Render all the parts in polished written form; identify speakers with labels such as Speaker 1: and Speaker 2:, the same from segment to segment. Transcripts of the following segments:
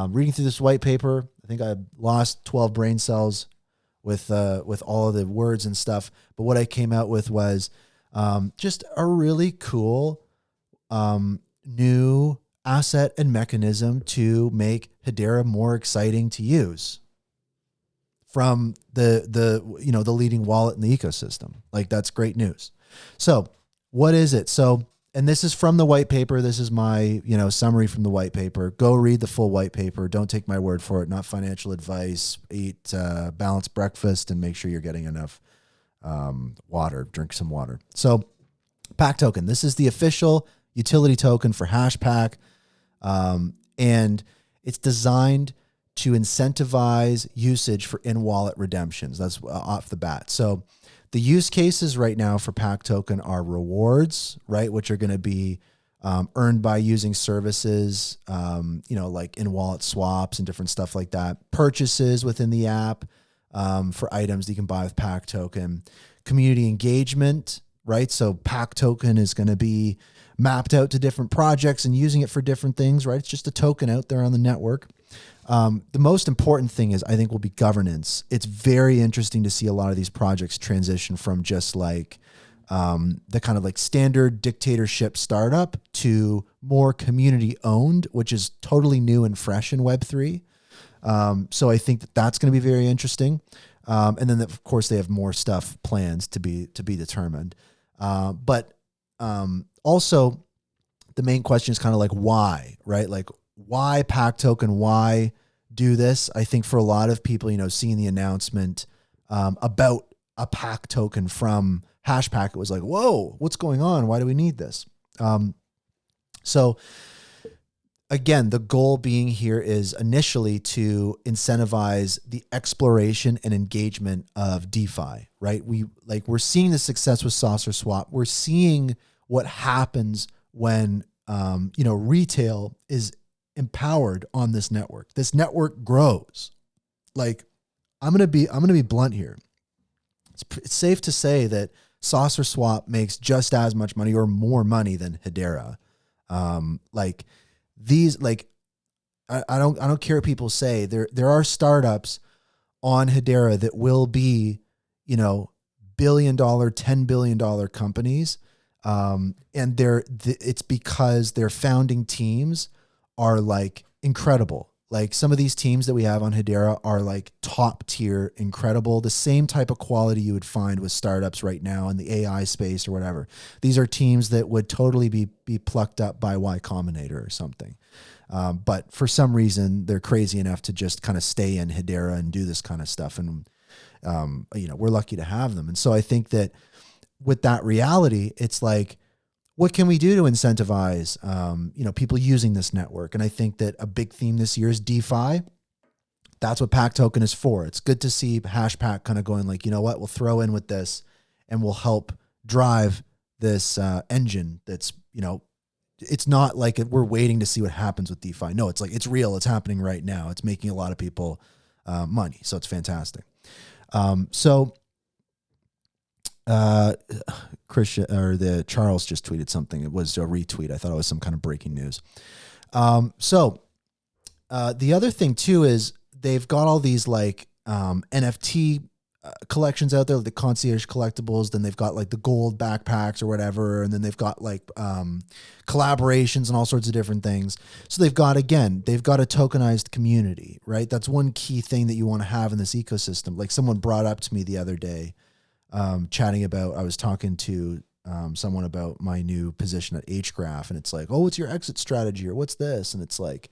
Speaker 1: Reading through this white paper, I think I lost 12 brain cells with all of the words and stuff. But what I came out with was just a really cool new asset and mechanism to make Hedera more exciting to use from the leading wallet in the ecosystem. Like, that's great news. So what is it? So, and this is from the white paper. This is my, summary from the white paper. Go read the full white paper. Don't take my word for it. Not financial advice. Eat balanced breakfast and make sure you're getting enough water. Drink some water. So Pack token. This is the official utility token for HashPack. And it's designed to incentivize usage for in-wallet redemptions. That's off the bat. So the use cases right now for Pack token are rewards, right? Which are going to be earned by using services, like in-wallet swaps and different stuff like that. Purchases within the app for items that you can buy with Pack token. Community engagement, right? So Pack token is going to be mapped out to different projects and using it for different things, right? It's just a token out there on the network. The most important thing is, I think, will be governance. It's very interesting to see a lot of these projects transition from just like the kind of like standard dictatorship startup to more community owned, which is totally new and fresh in Web3. So I think that that's going to be very interesting. And then of course they have more stuff plans to be determined. But also the main question is kind of like why, right? Like, why Pack token? Why do this? I think for a lot of people, seeing the announcement about a Pack token from HashPack, it was like, whoa, what's going on? Why do we need this? So again, the goal being here is initially to incentivize the exploration and engagement of DeFi, right? We're seeing the success with Saucer Swap. We're seeing what happens when retail is empowered on this network. This network grows. Like, I'm gonna be blunt here. It's safe to say that Saucer Swap makes just as much money or more money than Hedera. I don't care what people say. There are startups on Hedera that will be, $1 billion, $10 billion companies. And it's because their founding teams are like incredible. Like, some of these teams that we have on Hedera are like top tier, incredible. The same type of quality you would find with startups right now in the AI space or whatever. These are teams that would totally be plucked up by Y Combinator or something. But for some reason, they're crazy enough to just kind of stay in Hedera and do this kind of stuff. And, we're lucky to have them. And so I think that with that reality, it's like, what can we do to incentivize, people using this network? And I think that a big theme this year is DeFi. That's what Pack token is for. It's good to see HashPack kind of going like, you know what, we'll throw in with this and we'll help drive this engine that's, it's not like we're waiting to see what happens with DeFi. No, it's like, it's real. It's happening right now. It's making a lot of people money. So it's fantastic. Christian Charles just tweeted something. It was a retweet. I thought it was some kind of breaking news. The other thing too is they've got all these like NFT collections out there, like the concierge collectibles. Then they've got like the gold backpacks or whatever, and then they've got like collaborations and all sorts of different things. So they've got a tokenized community, right? That's one key thing that you want to have in this ecosystem. Like, someone brought up to me the other day, chatting about, I was talking to someone about my new position at Hgraph, and it's like, oh, what's your exit strategy, or what's this? And it's like,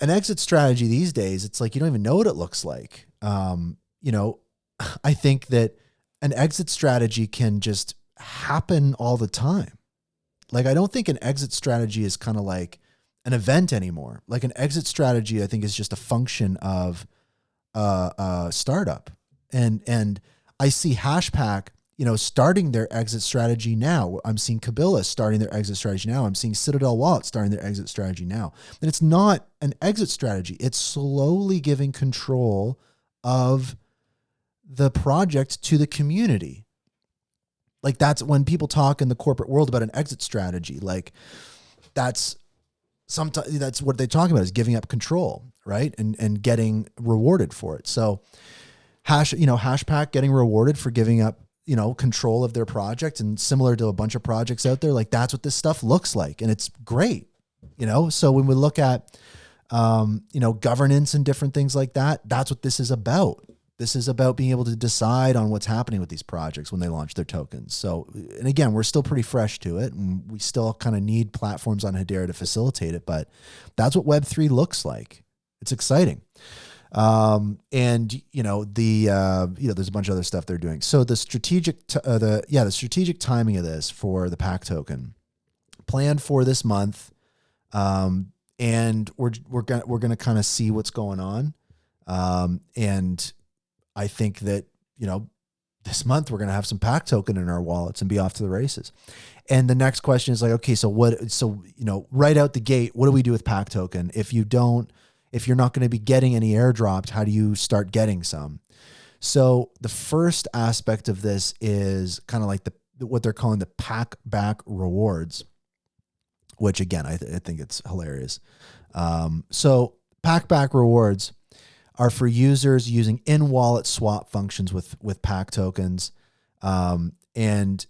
Speaker 1: an exit strategy these days, it's like, you don't even know what it looks like. I think that an exit strategy can just happen all the time. Like, I don't think an exit strategy is kind of like an event anymore. Like, an exit strategy, I think, is just a function of a startup. And I see HashPack, starting their exit strategy now. I'm seeing Kabila starting their exit strategy now. I'm seeing Citadel Wallet starting their exit strategy now. And it's not an exit strategy. It's slowly giving control of the project to the community. Like, that's when people talk in the corporate world about an exit strategy. Like, that's sometimes that's what they talk about, is giving up control, right? And getting rewarded for it. So HashPack getting rewarded for giving up, control of their project, and similar to a bunch of projects out there, like that's what this stuff looks like. And it's great, So when we look at, governance and different things like that, that's what this is about. This is about being able to decide on what's happening with these projects when they launch their tokens. So, and again, we're still pretty fresh to it, and we still kind of need platforms on Hedera to facilitate it, but that's what Web3 looks like. It's exciting. And there's a bunch of other stuff they're doing. So the strategic timing of this for the Pack token planned for this month. And we're going to kind of see what's going on. And I think that, this month we're going to have some Pack token in our wallets and be off to the races. And the next question is like, okay, so right out the gate, what do we do with Pack token? If you're not going to be getting any airdropped, how do you start getting some? So the first aspect of this is kind of like what they're calling the Packback Rewards, which again, I think it's hilarious. So Packback Rewards are for users using in-wallet swap functions with Pack tokens. And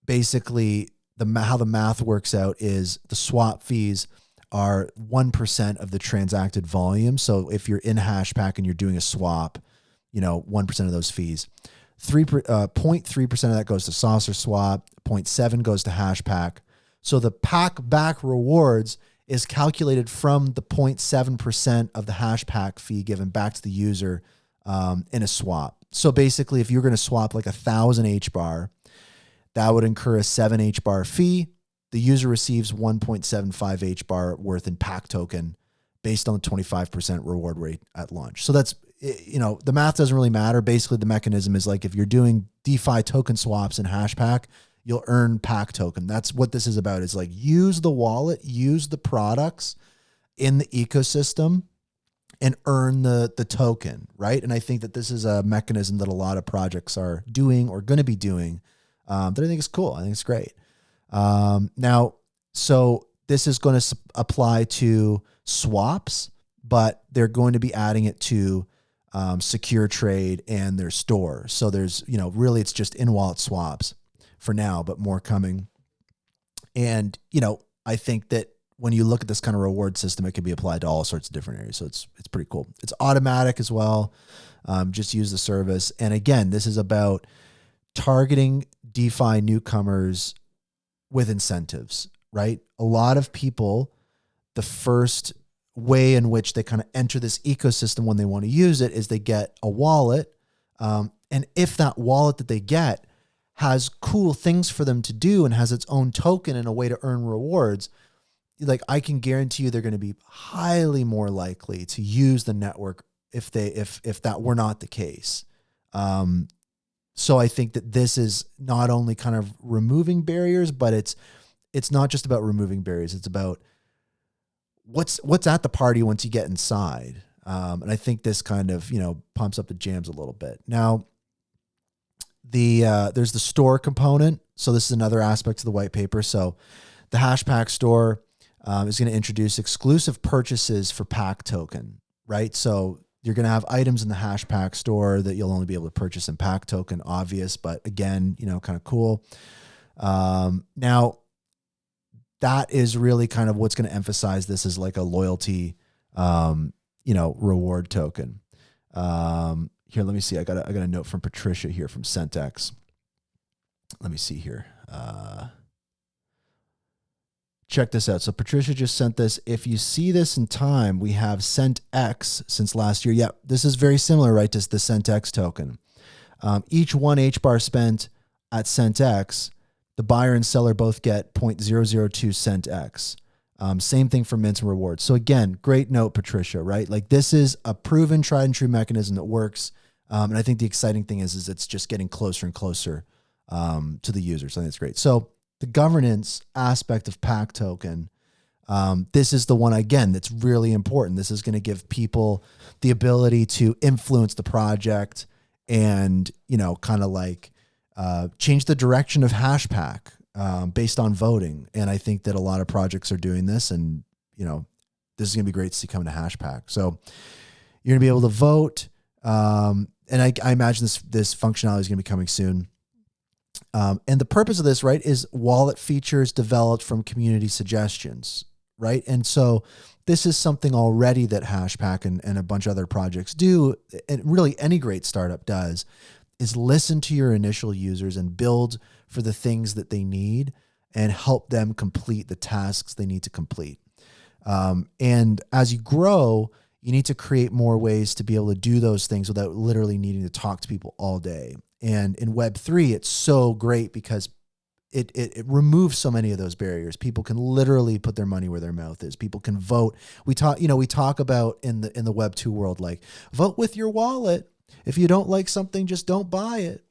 Speaker 1: basically how the math works out is the swap fees are 1% of the transacted volume. So if you're in HashPack and you're doing a swap, 1% of those fees. 0.3% of that goes to Saucer Swap, 0.7 goes to HashPack. So the Packback Rewards is calculated from the 0.7% of the HashPack fee given back to the user in a swap. So basically, if you're going to swap like 1,000 HBAR, that would incur a 7 HBAR fee. The user receives 1.75 HBAR worth in Pack token based on the 25% reward rate at launch. So that's, the math doesn't really matter. Basically, the mechanism is like if you're doing DeFi token swaps in HashPack, you'll earn Pack token. That's what this is about. Is like use the wallet, use the products in the ecosystem and earn the token, right? And I think that this is a mechanism that a lot of projects are doing or going to be doing that I think is cool. I think it's great. Now, so this is going to apply to swaps, but they're going to be adding it to secure trade and their store. So there's, really it's just in-wallet swaps for now, but more coming. And, I think that when you look at this kind of reward system, it can be applied to all sorts of different areas. So it's pretty cool. It's automatic as well. Just use the service. And again, this is about targeting DeFi newcomers with incentives, right? A lot of people, the first way in which they kind of enter this ecosystem when they want to use it is they get a wallet. And if that wallet that they get has cool things for them to do and has its own token and a way to earn rewards, like I can guarantee you they're going to be highly more likely to use the network if that were not the case. So I think that this is not only kind of removing barriers, but it's not just about removing barriers. It's about what's at the party once you get inside. And I think this kind of, pumps up the jams a little bit. Now, there's the store component. So this is another aspect of the white paper. So the HashPack store is going to introduce exclusive purchases for Pack token, right? So you're going to have items in the HashPack store that you'll only be able to purchase in Pack token, obvious, but again, kind of cool. Now that is really kind of what's going to emphasize this as like a loyalty, reward token. Here, let me see. I got a note from Patricia here from CentX. Let me see here. Check this out. So Patricia just sent this. If you see this in time, we have CentX since last year. Yeah, this is very similar, right, to the CentX token. Each 1 HBAR spent at CentX, the buyer and seller both get 0.002 CentX. Same thing for mints and rewards. So again, great note, Patricia, right? Like this is a proven, tried and true mechanism that works. And I think the exciting thing is it's just getting closer and closer to the users. I think it's great. So the governance aspect of Pack token, this is the one, again, that's really important. This is going to give people the ability to influence the project and, kind of like change the direction of HashPack based on voting. And I think that a lot of projects are doing this, and, this is going to be great to see coming to HashPack. So you're going to be able to vote. And I imagine this functionality is going to be coming soon. And the purpose of this, right, is wallet features developed from community suggestions, right? And so this is something already that HashPack and a bunch of other projects do, and really any great startup does, is listen to your initial users and build for the things that they need and help them complete the tasks they need to complete. And as you grow, you need to create more ways to be able to do those things without literally needing to talk to people all day. And in Web3, it's so great because it removes so many of those barriers. People can literally put their money where their mouth is. People can vote. We talk about in the Web2 world, like, vote with your wallet. If you don't like something, just don't buy it.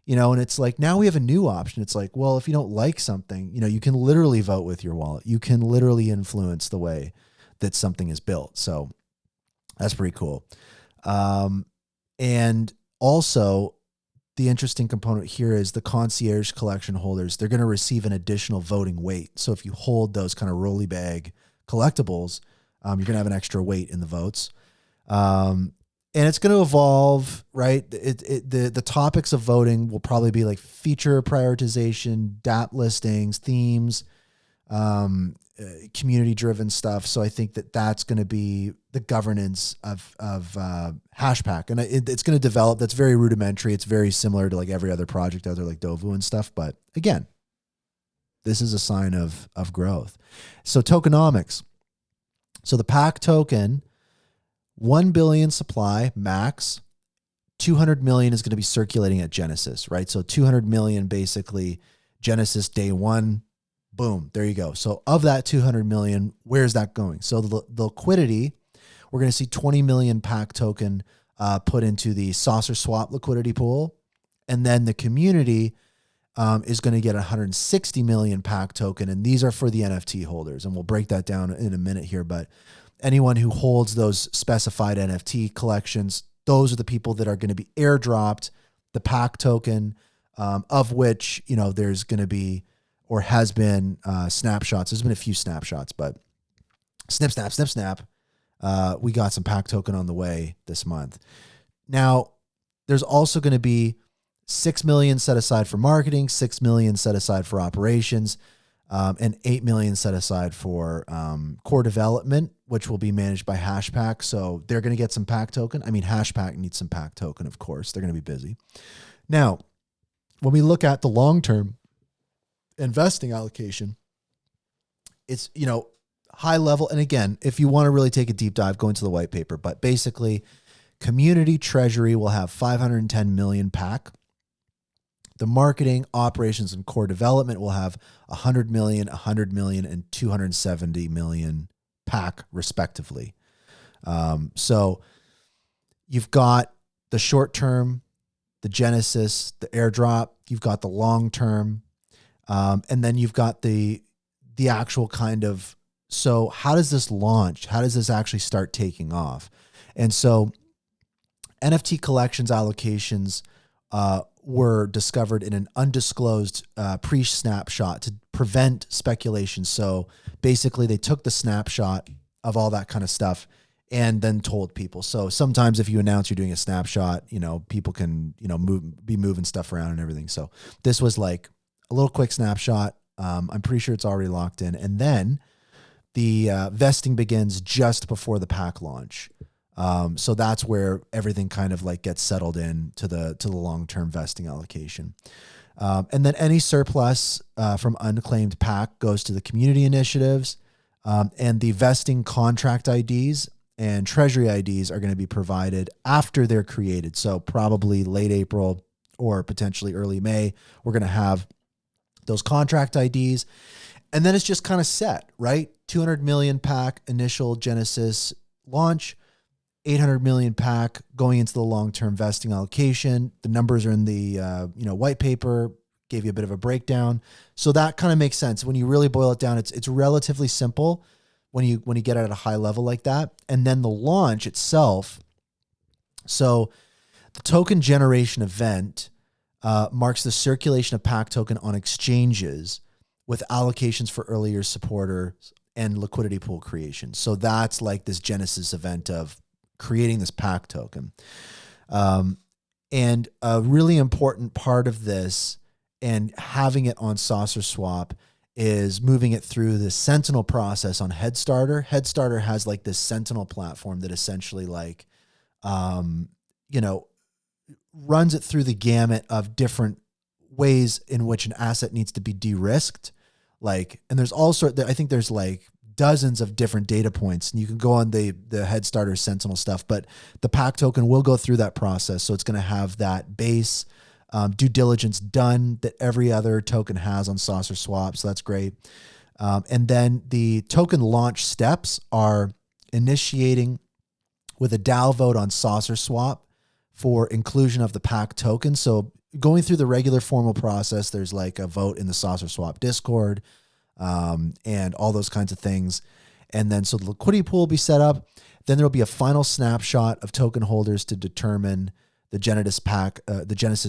Speaker 1: And it's like, now we have a new option. It's like, well, if you don't like something, you can literally vote with your wallet. You can literally influence the way that something is built. So that's pretty cool. And also, the interesting component here is the concierge collection holders. They're going to receive an additional voting weight. So if you hold those kind of rolly bag collectibles, you're going to have an extra weight in the votes. And it's going to evolve, right? The topics of voting will probably be like feature prioritization, dApp listings, themes, community-driven stuff. So I think that's going to be the governance of HashPack, and it's going to develop. That's very rudimentary. It's very similar to like every other project out there, like Dovu and stuff. But again, this is a sign of growth. So tokenomics. So the Pack token, 1 billion supply max, 200 million is going to be circulating at Genesis, right? So 200 million basically Genesis day one. Boom, there you go. So of that 200 million, where's that going? So the liquidity, we're going to see 20 million Pack token put into the Saucer Swap liquidity pool. And then the community is going to get 160 million Pack token. And these are for the NFT holders. And we'll break that down in a minute here. But anyone who holds those specified NFT collections, those are the people that are going to be airdropped the Pack token, of which, there's going to be, or has been, snapshots. There's been a few snapshots, but snap. We got some Pack token on the way this month. Now, there's also going to be 6 million set aside for marketing, 6 million set aside for operations, and 8 million set aside for core development, which will be managed by HashPack. So they're going to get some Pack token. I mean, HashPack needs some Pack token, of course. They're going to be busy. Now, when we look at the long-term investing allocation, it's, high level. And again, if you want to really take a deep dive, go into the white paper. But basically, community treasury will have 510 million Pack. The marketing, operations, and core development will have 100 million, 100 million, and 270 million Pack, respectively. So you've got the short term, the Genesis, the airdrop. You've got the long term, and then you've got the actual kind of. So how does this launch? How does this actually start taking off? And so NFT collections allocations were discovered in an undisclosed pre-snapshot to prevent speculation. So basically they took the snapshot of all that kind of stuff and then told people. So sometimes if you announce you're doing a snapshot, people can, be moving stuff around and everything. So this was like a little quick snapshot. I'm pretty sure it's already locked in. And then the vesting begins just before the Pack launch. So that's where everything kind of like gets settled in to the long-term vesting allocation. And then any surplus from unclaimed Pack goes to the community initiatives, and the vesting contract IDs and treasury IDs are going to be provided after they're created. So probably late April or potentially early May, we're going to have those contract IDs. And then it's just kind of set, right? 200 million Pack initial Genesis launch, 800 million Pack going into the long-term vesting allocation. The numbers are in the white paper, gave you a bit of a breakdown. So that kind of makes sense. When you really boil it down, it's relatively simple when you get it at a high level like that. And then the launch itself. So the token generation event marks the circulation of Pack token on exchanges with allocations for earlier supporters and liquidity pool creation. So that's like this genesis event of creating this pack token. And a really important part of this and having it on Saucer Swap is moving it through the Sentinel process on Headstarter. Headstarter has like this Sentinel platform that essentially like, you know, runs it through the gamut of different ways in which an asset needs to be de-risked. Like, and there's also, I think there's like dozens of different data points, and you can go on the Headstarter Sentinel stuff, but the pack token will go through that process. So it's going to have that base due diligence done that every other token has on Saucer Swap. So that's great. And then the token launch steps are initiating with a DAO vote on Saucer Swap for inclusion of the pack token. So going through the regular formal process, there's like a vote in the Saucer Swap Discord, and all those kinds of things. And then so the liquidity pool will be set up. Then there'll be a final snapshot of token holders to determine the Genesis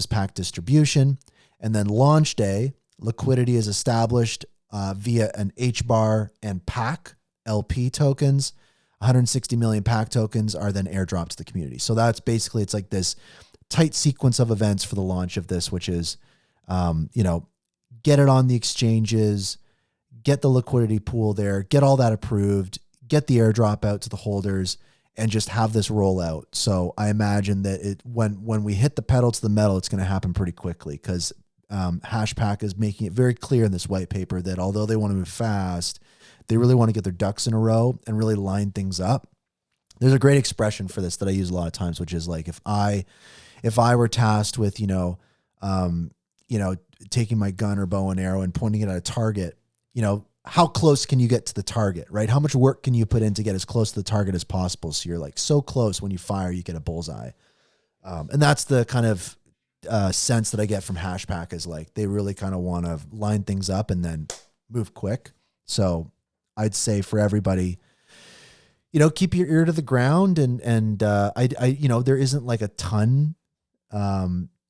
Speaker 1: pack distribution. And then launch day, liquidity is established via an HBAR and pack LP tokens. 160 million pack tokens are then airdropped to the community. So that's basically, it's like this tight sequence of events for the launch of this, which is, you know, get it on the exchanges, get the liquidity pool there, get all that approved, get the airdrop out to the holders, and just have this roll out. So I imagine that when we hit the pedal to the metal, it's going to happen pretty quickly, because HashPack is making it very clear in this white paper that although they want to move fast, they really want to get their ducks in a row and really line things up. There's a great expression for this that I use a lot of times, which is like, if I were tasked with, you know, taking my gun or bow and arrow and pointing it at a target, you know, how close can you get to the target, right? How much work can you put in to get as close to the target as possible? So you're like so close when you fire, you get a bullseye. And that's the kind of sense that I get from HashPack, is like, they really kind of want to line things up and then move quick. So I'd say for everybody, you know, keep your ear to the ground, and I you know, there isn't like a ton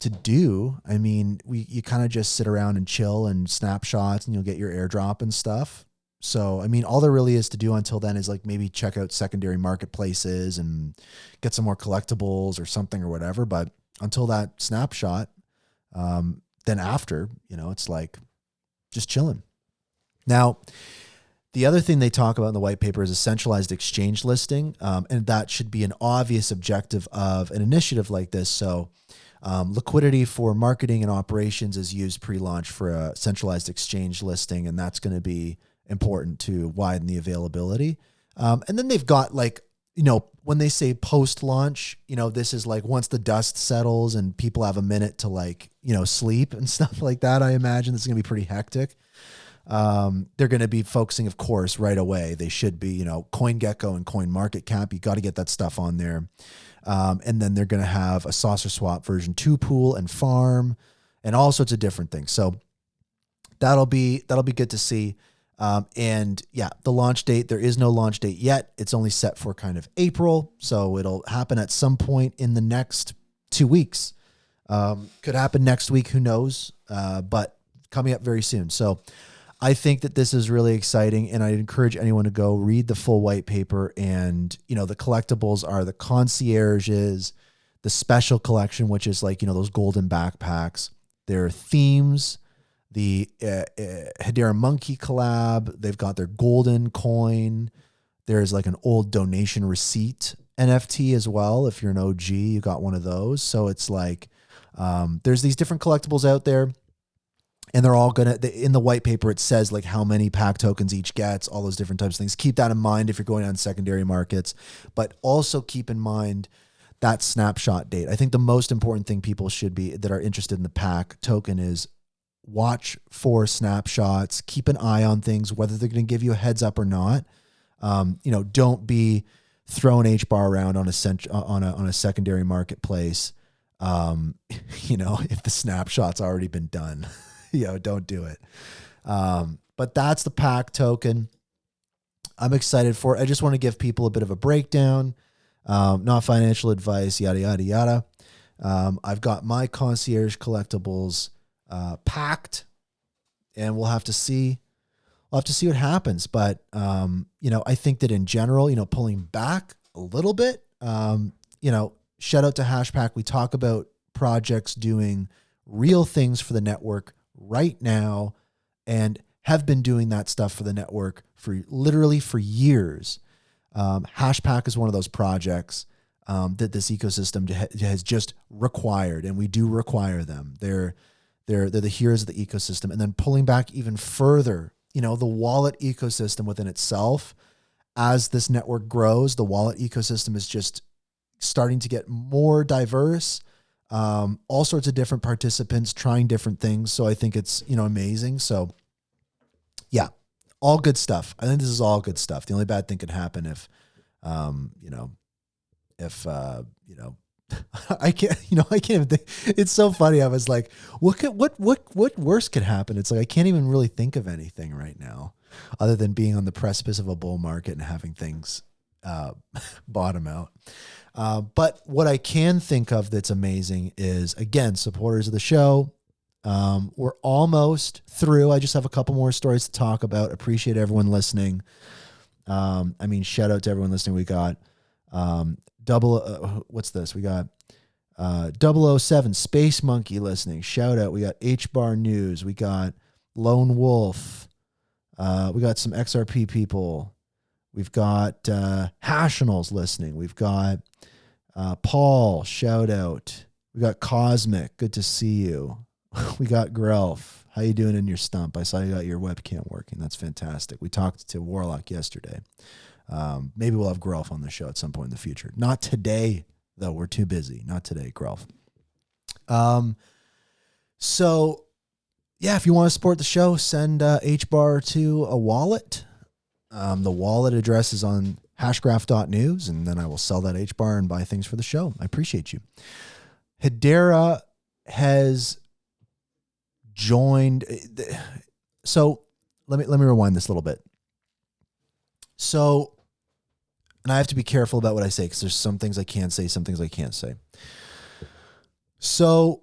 Speaker 1: to do. I mean, you kind of just sit around and chill and snapshots, and you'll get your airdrop and stuff. So, I mean, all there really is to do until then is like maybe check out secondary marketplaces and get some more collectibles or something or whatever. But until that snapshot, then after, you know, it's like just chilling. Now, the other thing they talk about in the white paper is a centralized exchange listing. And that should be an obvious objective of an initiative like this. So liquidity for marketing and operations is used pre-launch for a centralized exchange listing. And that's going to be important to widen the availability. And then they've got like, you know, when they say post-launch, you know, this is like once the dust settles and people have a minute to like, you know, sleep and stuff like that. I imagine this is going to be pretty hectic. They're going to be focusing, of course, right away. They should be, you know, CoinGecko and CoinMarketCap. You got to get that stuff on there. And then they're going to have a Saucer Swap version 2 pool and farm and all sorts of different things. So that'll be good to see. And yeah, the launch date, there is no launch date yet. It's only set for kind of April. So it'll happen at some point in the next 2 weeks. Could happen next week. Who knows? But coming up very soon. So I think that this is really exciting, and I'd encourage anyone to go read the full white paper. And, you know, the collectibles are the concierges, the special collection, which is like, you know, those golden backpacks. There are themes, the Hedera Monkey collab. They've got their golden coin. There's like an old donation receipt NFT as well. If you're an OG, you got one of those. So it's like, there's these different collectibles out there. And they're all going to, in the white paper, it says like how many pack tokens each gets, all those different types of things. Keep that in mind if you're going on secondary markets, but also keep in mind that snapshot date. I think the most important thing people should be that are interested in the pack token is watch for snapshots, keep an eye on things, whether they're going to give you a heads up or not. You know, don't be throwing HBAR around on a secondary marketplace. You know, if the snapshot's already been done. You know, don't do it. But that's the pack token. I'm excited for it. I just want to give people a bit of a breakdown. Not financial advice, yada, yada, yada. I've got my concierge collectibles packed, and we'll have to see we'll have to see what happens. But, I think that in general, pulling back a little bit, shout out to HashPack. We talk about projects doing real things for the network right now and have been doing that stuff for the network for literally for years. HashPack is one of those projects that this ecosystem has just required, and we do require them. They're the heroes of the ecosystem. And then pulling back even further, the wallet ecosystem within itself, as this network grows, the wallet ecosystem is just starting to get more diverse. All sorts of different participants trying different things. So I think it's, amazing. So yeah, all good stuff. I think this is all good stuff. The only bad thing could happen if I can't even think. It's so funny. I was like, what worse could happen? It's like, I can't even really think of anything right now other than being on the precipice of a bull market and having things, bottom out. But what I can think of that's amazing is, again, supporters of the show. We're almost through. I just have a couple more stories to talk about. Appreciate everyone listening. Shout out to everyone listening. We got, what's this? We got, 007 Space Monkey listening. Shout out. We got HBAR News. We got Lone Wolf. We got some XRP people. We've got, Hashinals listening. We've got, Paul, shout out. We got Cosmic. Good to see you. We got Grelf. How you doing in your stump? I saw you got your webcam working. That's fantastic. We talked to Warlock yesterday. Maybe we'll have Grelf on the show at some point in the future. Not today, though. We're too busy. Not today, Grelf. So, yeah, if you want to support the show, send HBAR to a wallet. The wallet address is on hashgraph.news, and then I will sell that HBAR and buy things for the show. I appreciate you. Hedera has joined. So let me rewind this a little bit. So, and I have to be careful about what I say because there's some things I can say, some things I can't say. So